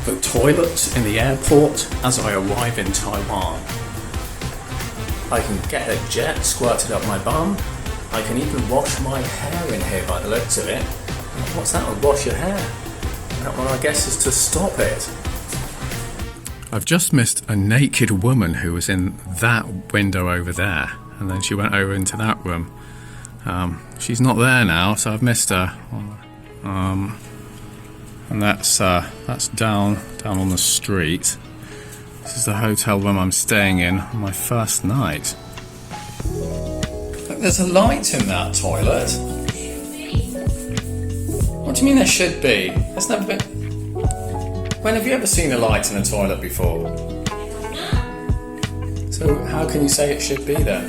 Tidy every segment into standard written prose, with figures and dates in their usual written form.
The toilets in the airport as I arrive in Taiwan. I can get a jet squirted up my bum. I can even wash my hair in here by the looks of it. What's that, wash your hair? That one I guess is to stop it. I've just missed a naked woman who was in that window over there, and then she went over into that room. She's not there now, so I've missed her. And that's down on the street. This is the hotel room I'm staying in on my first night. Look, there's a light in that toilet. What do you mean there should be? There's never been. When have you ever seen a light in a toilet before? So how can you say it should be then?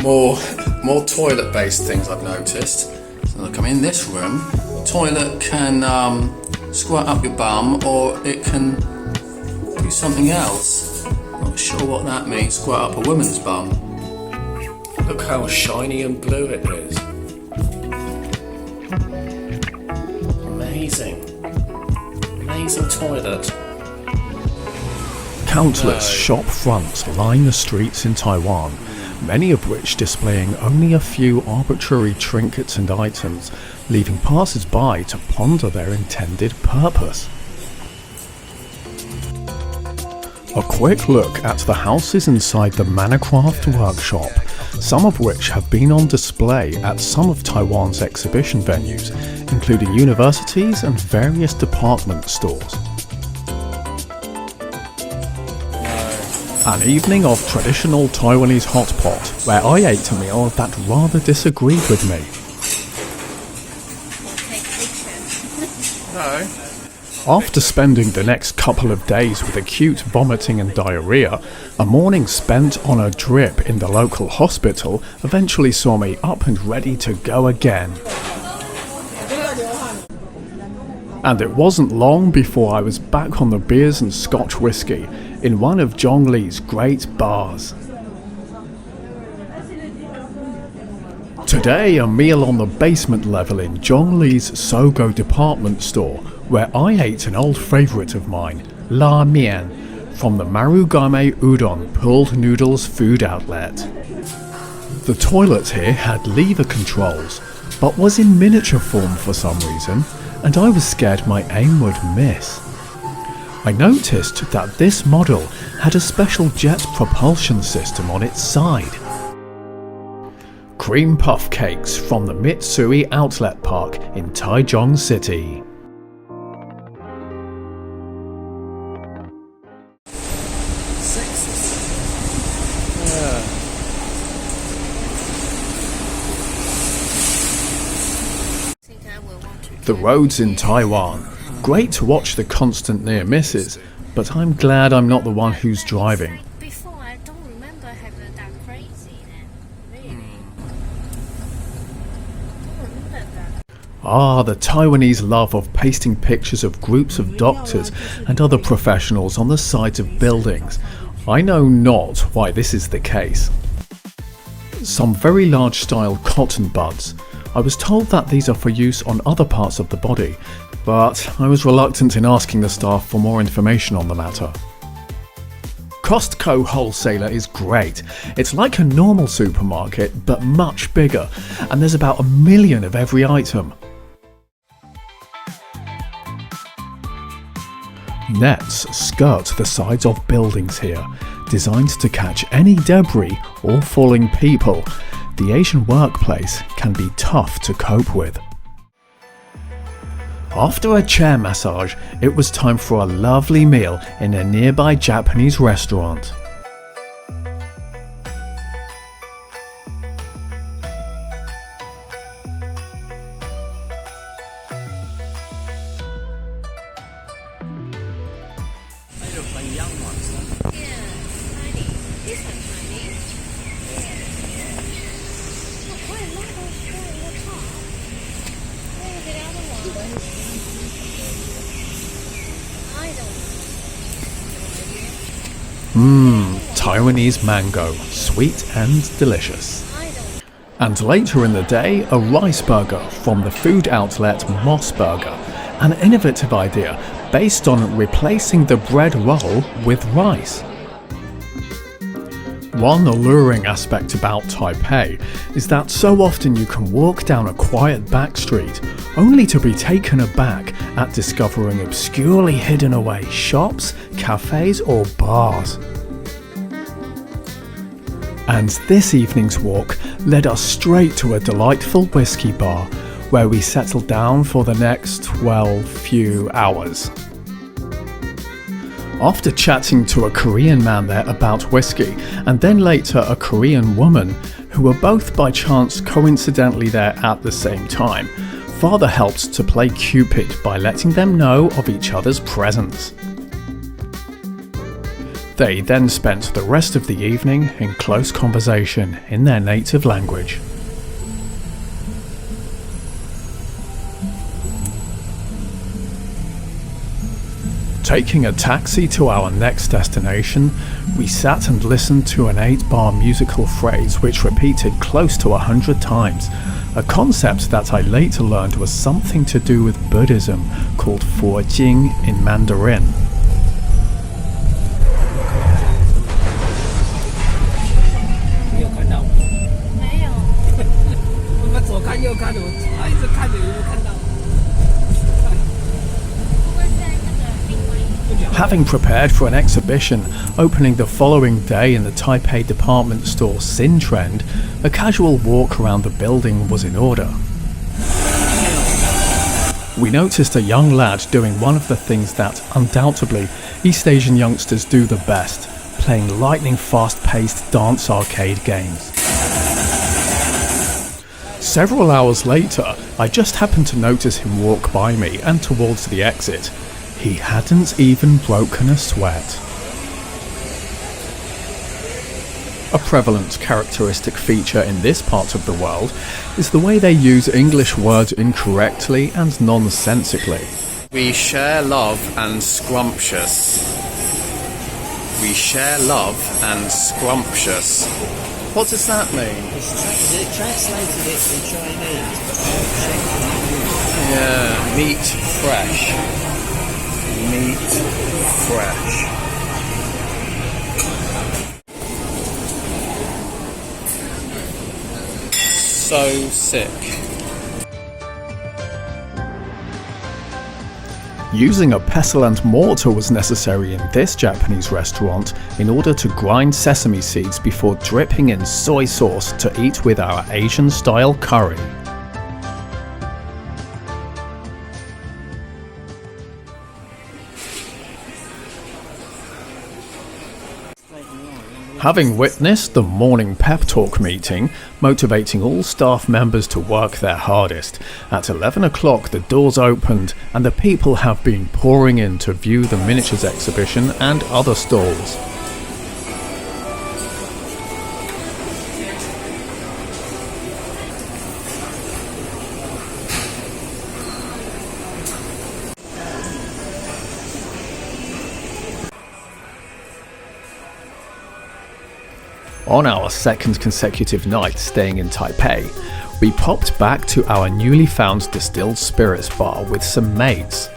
More toilet-based things I've noticed. So look, I'm in this room. The toilet can squirt up your bum, or it can do something else. Not sure what that means. Squirt up a woman's bum. Look how shiny and blue it is. Amazing. Amazing toilet. Countless shop fronts line the streets in Taiwan, many of which displaying only a few arbitrary trinkets and items, leaving passers-by to ponder their intended purpose. A quick look at the houses inside the Manacraft workshop, some of which have been on display at some of Taiwan's exhibition venues, including universities and various department stores. An evening of traditional Taiwanese hot pot, where I ate a meal that rather disagreed with me. After spending the next couple of days with acute vomiting and diarrhea, a morning spent on a drip in the local hospital eventually saw me up and ready to go again. And it wasn't long before I was back on the beers and Scotch whisky in one of Zhongli's great bars. Today, a meal on the basement level in Zhongli's Sogo department store, where I ate an old favourite of mine, La Mian, from the Marugame Udon pulled noodles food outlet. The toilet here had lever controls, but was in miniature form for some reason, and I was scared my aim would miss. I noticed that this model had a special jet propulsion system on its side. Cream puff cakes from the Mitsui Outlet Park in Taichung City. The roads in Taiwan. Great to watch the constant near misses, but I'm glad I'm not the one who's driving. Before, I don't remember having that crazy then. Really? I don't remember that. Ah, the Taiwanese love of pasting pictures of groups of doctors and other professionals on the sides of buildings. I know not why this is the case. Some very large style cotton buds. I was told that these are for use on other parts of the body, but I was reluctant in asking the staff for more information on the matter. Costco Wholesaler is great. It's like a normal supermarket, but much bigger, and there's about 1 million of every item. Nets skirt the sides of buildings here, designed to catch any debris or falling people. The Asian workplace can be tough to cope with. After a chair massage, it was time for a lovely meal in a nearby Japanese restaurant. Taiwanese mango, sweet and delicious. And later in the day, a rice burger from the food outlet Moss Burger. An innovative idea, based on replacing the bread roll with rice. One alluring aspect about Taipei is that so often you can walk down a quiet back street only to be taken aback at discovering obscurely hidden away shops, cafes or bars. And this evening's walk led us straight to a delightful whiskey bar where we settled down for the next, well, few hours. After chatting to a Korean man there about whiskey, and then later a Korean woman, who were both by chance coincidentally there at the same time, Father helped to play Cupid by letting them know of each other's presence. They then spent the rest of the evening in close conversation in their native language. Taking a taxi to our next destination, we sat and listened to an 8-bar musical phrase which repeated close to 100 times, a concept that I later learned was something to do with Buddhism called Jing in Mandarin. Having prepared for an exhibition opening the following day in the Taipei department store Sin Trend, a casual walk around the building was in order. We noticed a young lad doing one of the things that, undoubtedly, East Asian youngsters do the best, playing lightning fast-paced dance arcade games. Several hours later, I just happened to notice him walk by me and towards the exit. He hadn't even broken a sweat. A prevalent characteristic feature in this part of the world is the way they use English words incorrectly and nonsensically. We share love and scrumptious. We share love and scrumptious. What does that mean? They translated it from Chinese, but Yeah, meat fresh. Meat fresh. So sick. Using a pestle and mortar was necessary in this Japanese restaurant in order to grind sesame seeds before dripping in soy sauce to eat with our Asian-style curry. Having witnessed the morning pep talk meeting, motivating all staff members to work their hardest, at 11 o'clock the doors opened and the people have been pouring in to view the miniatures exhibition and other stalls. On our second consecutive night staying in Taipei, we popped back to our newly found distilled spirits bar with some mates.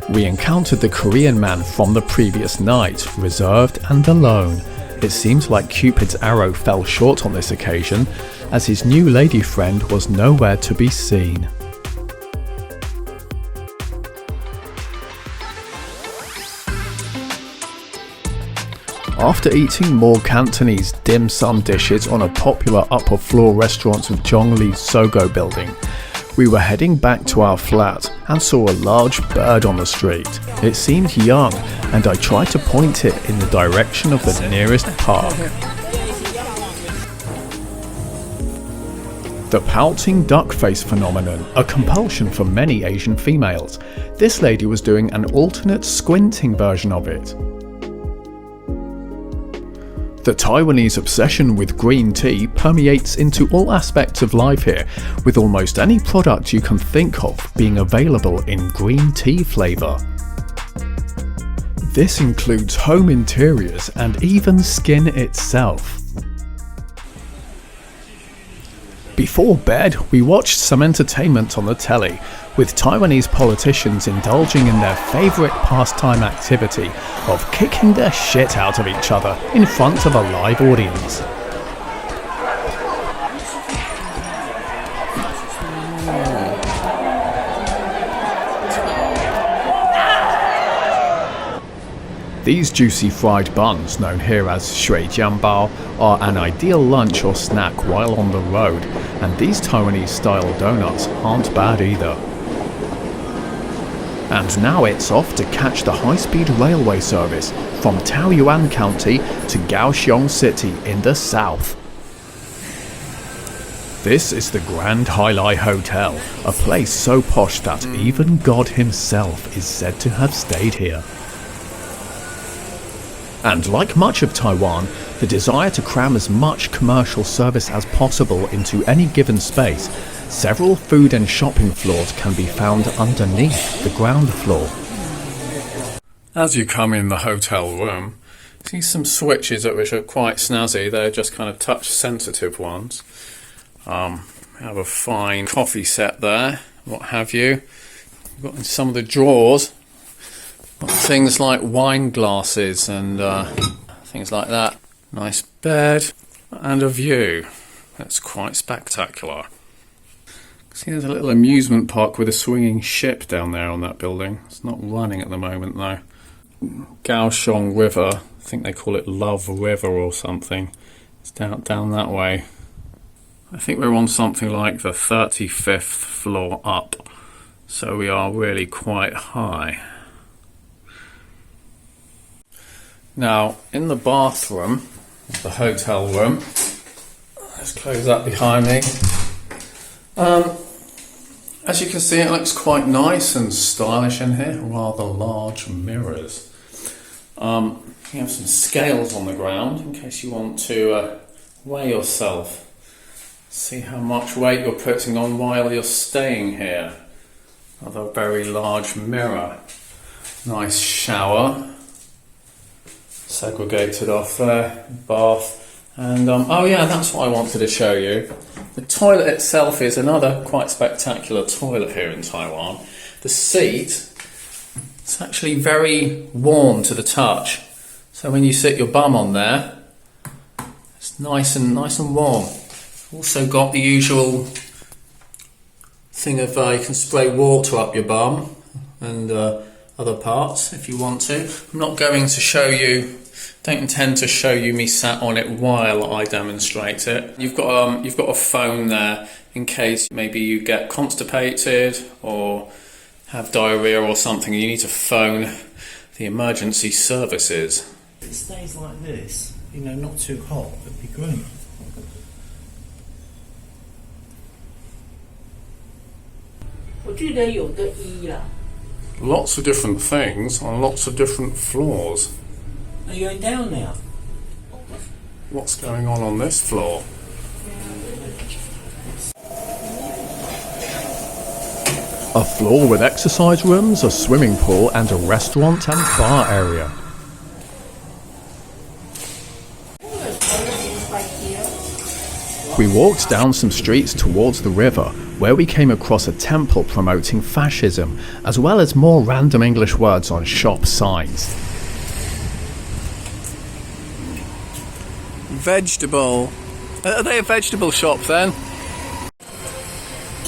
We encountered the Korean man from the previous night, reserved and alone. It seemed like Cupid's arrow fell short on this occasion, as his new lady friend was nowhere to be seen. After eating more Cantonese dim sum dishes on a popular upper floor restaurant of Zhongli's Sogo building, we were heading back to our flat and saw a large bird on the street. It seemed young and I tried to point it in the direction of the nearest park. The pouting duck face phenomenon, a compulsion for many Asian females. This lady was doing an alternate squinting version of it. The Taiwanese obsession with green tea permeates into all aspects of life here, with almost any product you can think of being available in green tea flavour. This includes home interiors and even skin itself. Before bed, we watched some entertainment on the telly, with Taiwanese politicians indulging in their favourite pastime activity of kicking the shit out of each other in front of a live audience. These juicy fried buns, known here as shui jiangbao, are an ideal lunch or snack while on the road, and these Taiwanese-style donuts aren't bad either. And now it's off to catch the high-speed railway service from Taoyuan County to Kaohsiung City in the south. This is the Grand Hailai Hotel, a place so posh that even God himself is said to have stayed here. And like much of Taiwan, the desire to cram as much commercial service as possible into any given space, several food and shopping floors can be found underneath the ground floor. As you come in the hotel room, see some switches which are quite snazzy. They're just kind of touch sensitive ones. We have a fine coffee set there, what have you. We've got in some of the drawers got things like wine glasses and things like that. Nice bed and a view. That's quite spectacular. See, there's a little amusement park with a swinging ship down there on that building. It's not running at the moment though. Kaohsiung River, I think they call it Love River or something. It's down that way. I think we're on something like the 35th floor up, so we are really quite high. Now, in the bathroom of the hotel room, let's close that behind me. As you can see, it looks quite nice and stylish in here, rather large mirrors. You have some scales on the ground in case you want to weigh yourself. See how much weight you're putting on while you're staying here. Another very large mirror. Nice shower. Segregated off there, bath, and oh yeah, that's what I wanted to show you. The toilet itself is another quite spectacular toilet here in Taiwan. The seat, it's actually very warm to the touch, so when you sit your bum on there, it's nice and warm. Also got the usual thing of you can spray water up your bum and other parts if you want to. I'm not going to show you. Don't intend to show you me sat on it while I demonstrate it. You've got a phone there in case maybe you get constipated or have diarrhea or something and you need to phone the emergency services. If it stays like this, not too hot, it'd be great. Lots of different things on lots of different floors. Are you going down now? What's going on this floor? A floor with exercise rooms, a swimming pool and a restaurant and bar area. We walked down some streets towards the river, where we came across a temple promoting fascism, as well as more random English words on shop signs. Vegetable. Are they a vegetable shop then?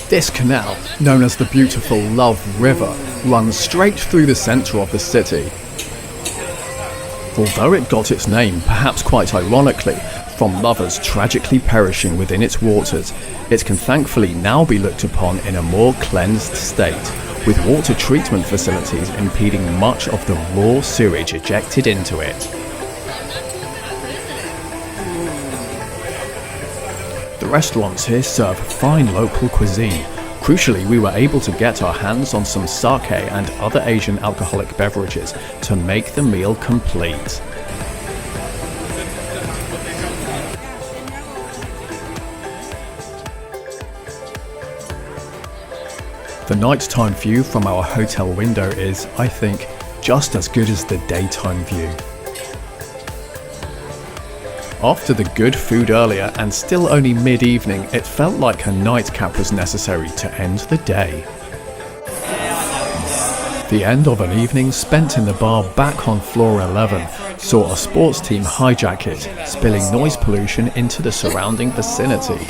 This canal, known as the beautiful Love River, runs straight through the centre of the city. Although it got its name, perhaps quite ironically, from lovers tragically perishing within its waters, it can thankfully now be looked upon in a more cleansed state, with water treatment facilities impeding much of the raw sewage ejected into it. The restaurants here serve fine local cuisine. Crucially, we were able to get our hands on some sake and other Asian alcoholic beverages to make the meal complete. The nighttime view from our hotel window is, I think, just as good as the daytime view. After the good food earlier and still only mid-evening, it felt like a nightcap was necessary to end the day. The end of an evening spent in the bar back on floor 11 saw a sports team hijack it, spilling noise pollution into the surrounding vicinity.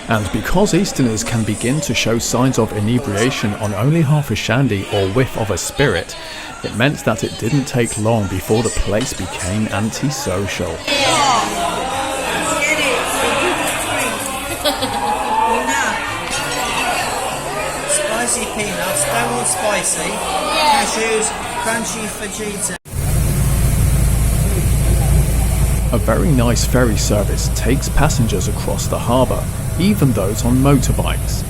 And because Easterners can begin to show signs of inebriation on only half a shandy or whiff of a spirit, it meant that it didn't take long before the place became antisocial. Spicy peanuts, don't want spicy. Cashews, crunchy fajita. A very nice ferry service takes passengers across the harbour, even those on motorbikes.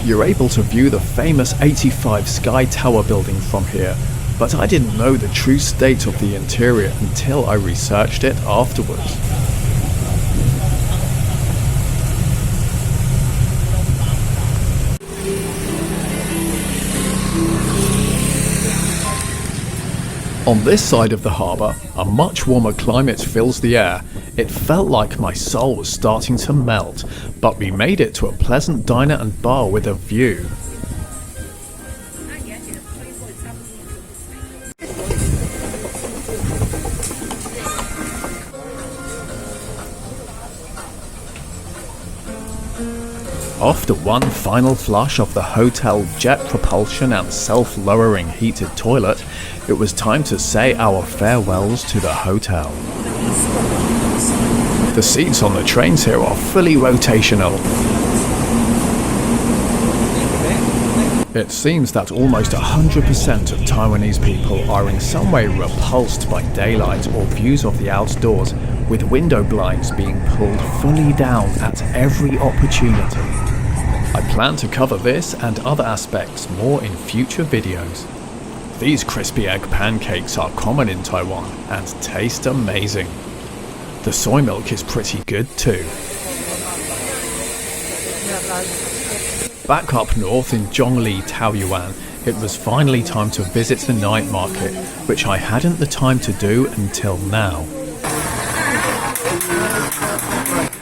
You're able to view the famous 85 Sky Tower building from here, but I didn't know the true state of the interior until I researched it afterwards. On this side of the harbour, a much warmer climate fills the air. It felt like my soul was starting to melt, but we made it to a pleasant diner and bar with a view. After one final flush of the hotel jet propulsion and self-lowering heated toilet, it was time to say our farewells to the hotel. The seats on the trains here are fully rotational. It seems that almost 100% of Taiwanese people are in some way repulsed by daylight or views of the outdoors, with window blinds being pulled fully down at every opportunity. I plan to cover this and other aspects more in future videos. These crispy egg pancakes are common in Taiwan and taste amazing. The soy milk is pretty good too. Back up north in Zhongli, Taoyuan, it was finally time to visit the night market, which I hadn't the time to do until now.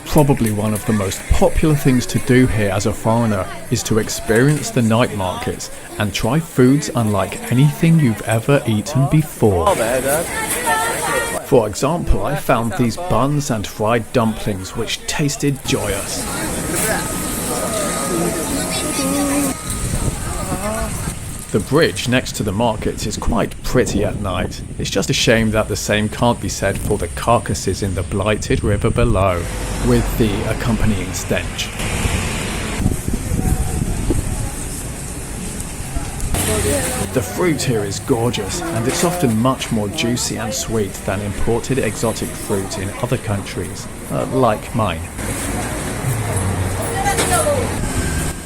Probably one of the most popular things to do here as a foreigner is to experience the night markets and try foods unlike anything you've ever eaten before. For example, I found these buns and fried dumplings which tasted joyous. The bridge next to the market is quite pretty at night. It's just a shame that the same can't be said for the carcasses in the blighted river below, with the accompanying stench. The fruit here is gorgeous, and it's often much more juicy and sweet than imported exotic fruit in other countries, like mine.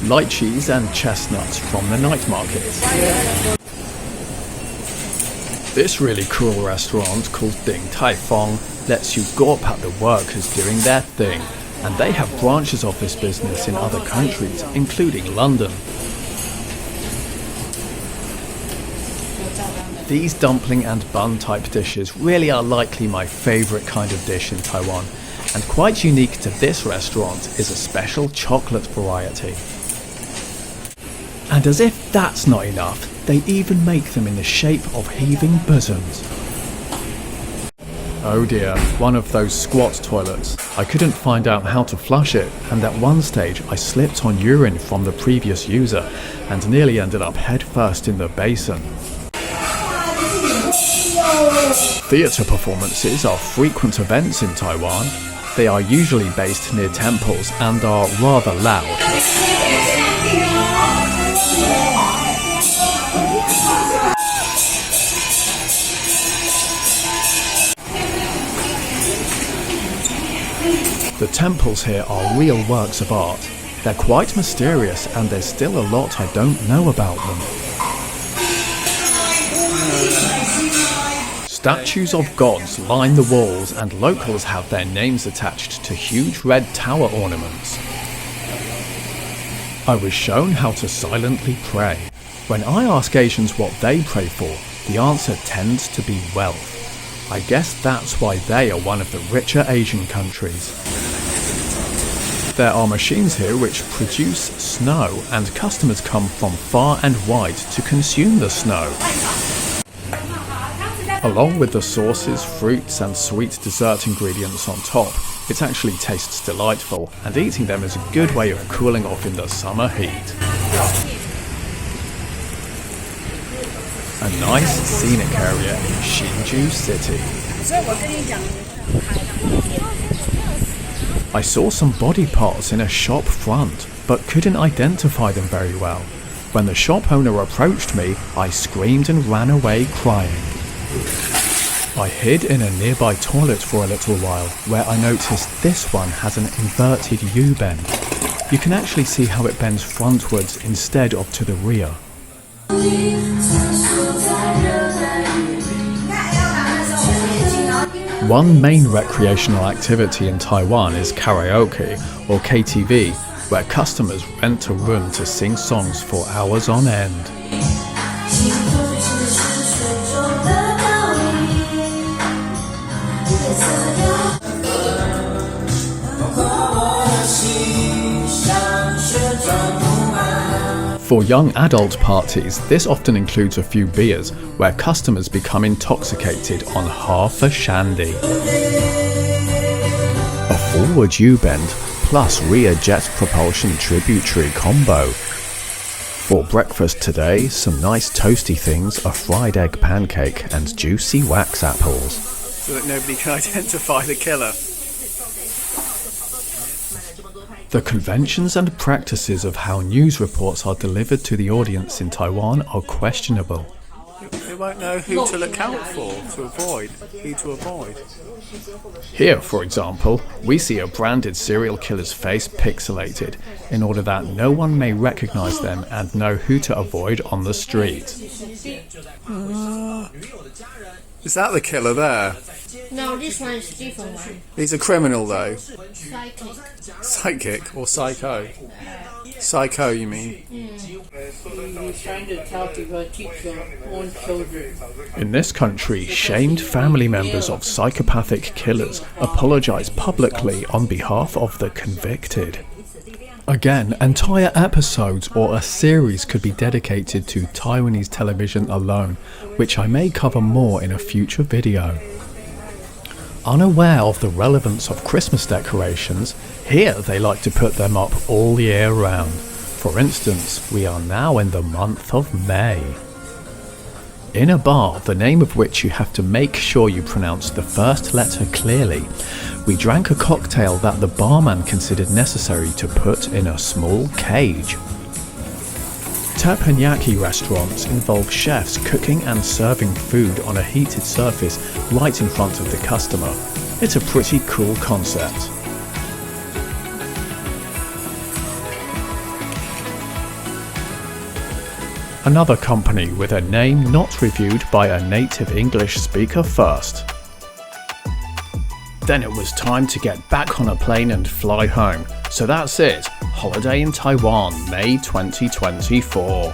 Lychees and chestnuts from the night markets. This really cool restaurant called Ding Tai Fong lets you gawp at the workers doing their thing, and they have branches of this business in other countries, including London. These dumpling and bun type dishes really are likely my favourite kind of dish in Taiwan, and quite unique to this restaurant is a special chocolate variety. And as if that's not enough, they even make them in the shape of heaving bosoms. Oh dear, one of those squat toilets. I couldn't find out how to flush it, and at one stage I slipped on urine from the previous user and nearly ended up headfirst in the basin. Theatre performances are frequent events in Taiwan. They are usually based near temples and are rather loud. The temples here are real works of art. They're quite mysterious, and there's still a lot I don't know about them. Statues of gods line the walls, and locals have their names attached to huge red tower ornaments. I was shown how to silently pray. When I ask Asians what they pray for, the answer tends to be wealth. I guess that's why they are one of the richer Asian countries. There are machines here which produce snow, and customers come from far and wide to consume the snow. Along with the sauces, fruits and sweet dessert ingredients on top, it actually tastes delightful, and eating them is a good way of cooling off in the summer heat. A nice scenic area in Hsinchu City. I saw some body parts in a shop front, but couldn't identify them very well. When the shop owner approached me, I screamed and ran away crying. I hid in a nearby toilet for a little while, where I noticed this one has an inverted U-bend. You can actually see how it bends frontwards instead of to the rear. One main recreational activity in Taiwan is karaoke, or KTV, where customers rent a room to sing songs for hours on end. For young adult parties, this often includes a few beers, where customers become intoxicated on half a shandy. A forward U-bend plus rear jet propulsion tributary combo. For breakfast today, some nice toasty things, a fried egg pancake and juicy wax apples. So that nobody can identify the killer. The conventions and practices of how news reports are delivered to the audience in Taiwan are questionable. They won't know who to look out for, who to avoid. Here, for example, we see a branded serial killer's face pixelated, in order that no one may recognize them and know who to avoid on the street. Is that the killer there? No, this one is different one. He's a criminal though. Psychic. Psychic or psycho? Psycho, you mean? He's trying to tell people to teach your own children. In this country, shamed family members of psychopathic killers apologize publicly on behalf of the convicted. Again, entire episodes or a series could be dedicated to Taiwanese television alone, which I may cover more in a future video. Unaware of the relevance of Christmas decorations, here they like to put them up all year round. For instance, we are now in the month of May. In a bar, the name of which you have to make sure you pronounce the first letter clearly, we drank a cocktail that the barman considered necessary to put in a small cage. Teppanyaki restaurants involve chefs cooking and serving food on a heated surface right in front of the customer. It's a pretty cool concept. Another company with a name not reviewed by a native English speaker first. Then it was time to get back on a plane and fly home. So that's it. Holiday in Taiwan, May 2024.